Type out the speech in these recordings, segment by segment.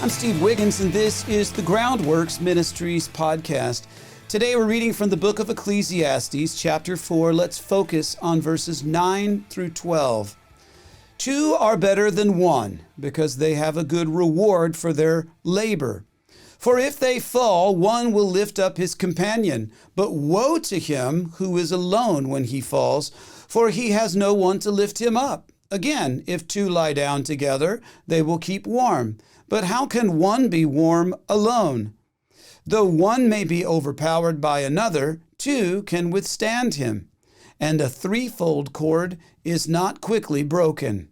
I'm Steve Wiggins, and this is the Groundworks Ministries podcast. Today we're reading from the book of Ecclesiastes, chapter 4. Let's focus on verses 9 through 12. Two are better than one, because they have a good reward for their labor. For if they fall, one will lift up his companion. But woe to him who is alone when he falls, for he has no one to lift him up. Again, if two lie down together, they will keep warm. But how can one be warm alone? Though one may be overpowered by another, two can withstand him. And a threefold cord is not quickly broken.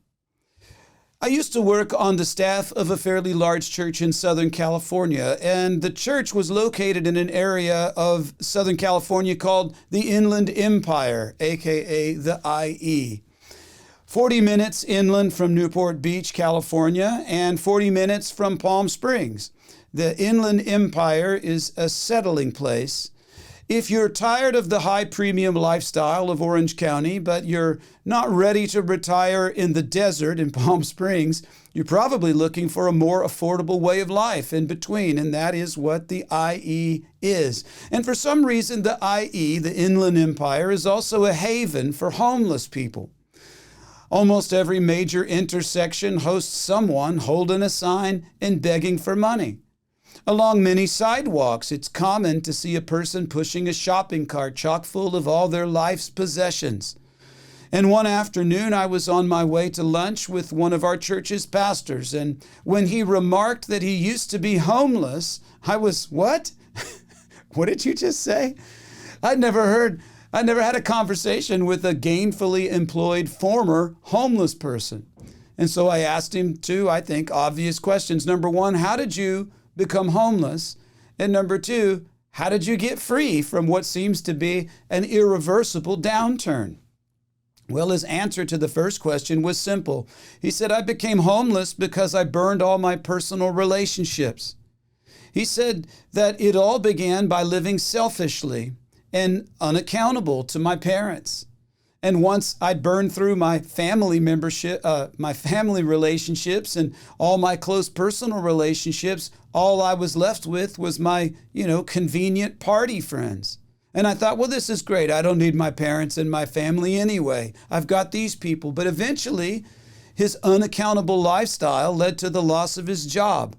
I used to work on the staff of a fairly large church in Southern California, and the church was located in an area of Southern California called the Inland Empire, aka the IE. 40 minutes inland from Newport Beach, California, and 40 minutes from Palm Springs. The Inland Empire is a settling place. If you're tired of the high premium lifestyle of Orange County, but you're not ready to retire in the desert in Palm Springs, you're probably looking for a more affordable way of life in between, and that is what the IE is. And for some reason, the IE, the Inland Empire, is also a haven for homeless people. Almost every major intersection hosts someone holding a sign and begging for money. Along many sidewalks, it's common to see a person pushing a shopping cart chock full of all their life's possessions. And one afternoon, I was on my way to lunch with one of our church's pastors, and when he remarked that he used to be homeless, I was, what? What did you just say? I never had a conversation with a gainfully employed former homeless person. And so I asked him two, I think, obvious questions. Number one, how did you become homeless? And number two, how did you get free from what seems to be an irreversible downturn? Well, his answer to the first question was simple. He said, I became homeless because I burned all my personal relationships. He said that it all began by living selfishly and unaccountable to my parents. And once I'd burned through my family relationships and all my close personal relationships, all I was left with was my, convenient party friends. And I thought, well, this is great. I don't need my parents and my family anyway. I've got these people. But eventually, his unaccountable lifestyle led to the loss of his job.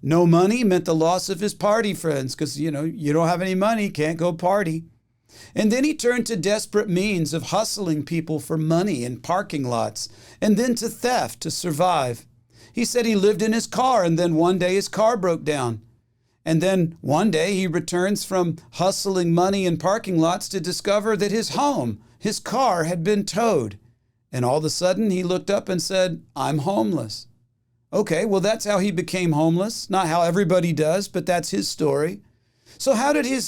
No money meant the loss of his party friends because, you don't have any money, can't go party. And then he turned to desperate means of hustling people for money in parking lots, and then to theft to survive. He said he lived in his car, and then one day his car broke down. And then one day he returns from hustling money in parking lots to discover that his car had been towed. And all of a sudden he looked up and said, I'm homeless. Okay, well, that's how he became homeless. Not how everybody does, but that's his story. So how did he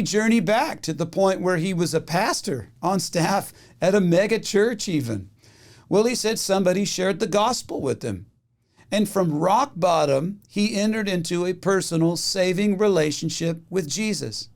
journey back to the point where he was a pastor on staff at a mega church even? Well, he said somebody shared the gospel with him. And from rock bottom, he entered into a personal saving relationship with Jesus.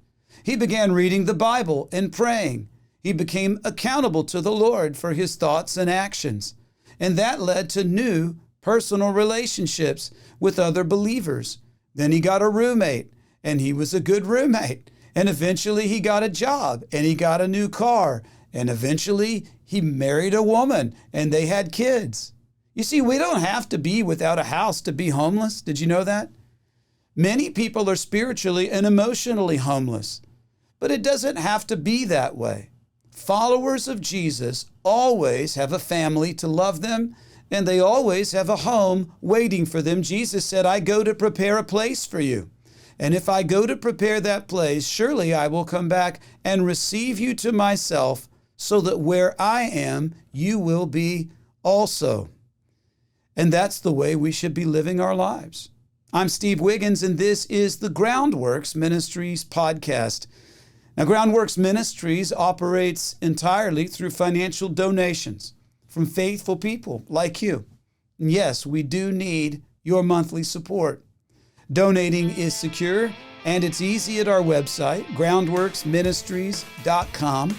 He began reading the Bible and praying. He became accountable to the Lord for his thoughts and actions. And that led to new personal relationships with other believers. Then he got a roommate. And he was a good roommate. And eventually he got a job and he got a new car. And eventually he married a woman and they had kids. You see, we don't have to be without a house to be homeless. Did you know that? Many people are spiritually and emotionally homeless. But it doesn't have to be that way. Followers of Jesus always have a family to love them, and they always have a home waiting for them. Jesus said, I go to prepare a place for you. And if I go to prepare that place, surely I will come back and receive you to myself, so that where I am, you will be also. And that's the way we should be living our lives. I'm Steve Wiggins, and this is the Groundworks Ministries podcast. Now, Groundworks Ministries operates entirely through financial donations from faithful people like you. And yes, we do need your monthly support. Donating is secure, and it's easy at our website, groundworksministries.com.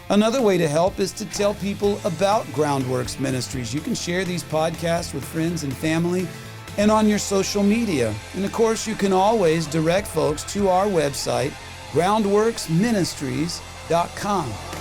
Another way to help is to tell people about Groundworks Ministries. You can share these podcasts with friends and family. and on your social media. And of course, you can always direct folks to our website, groundworksministries.com.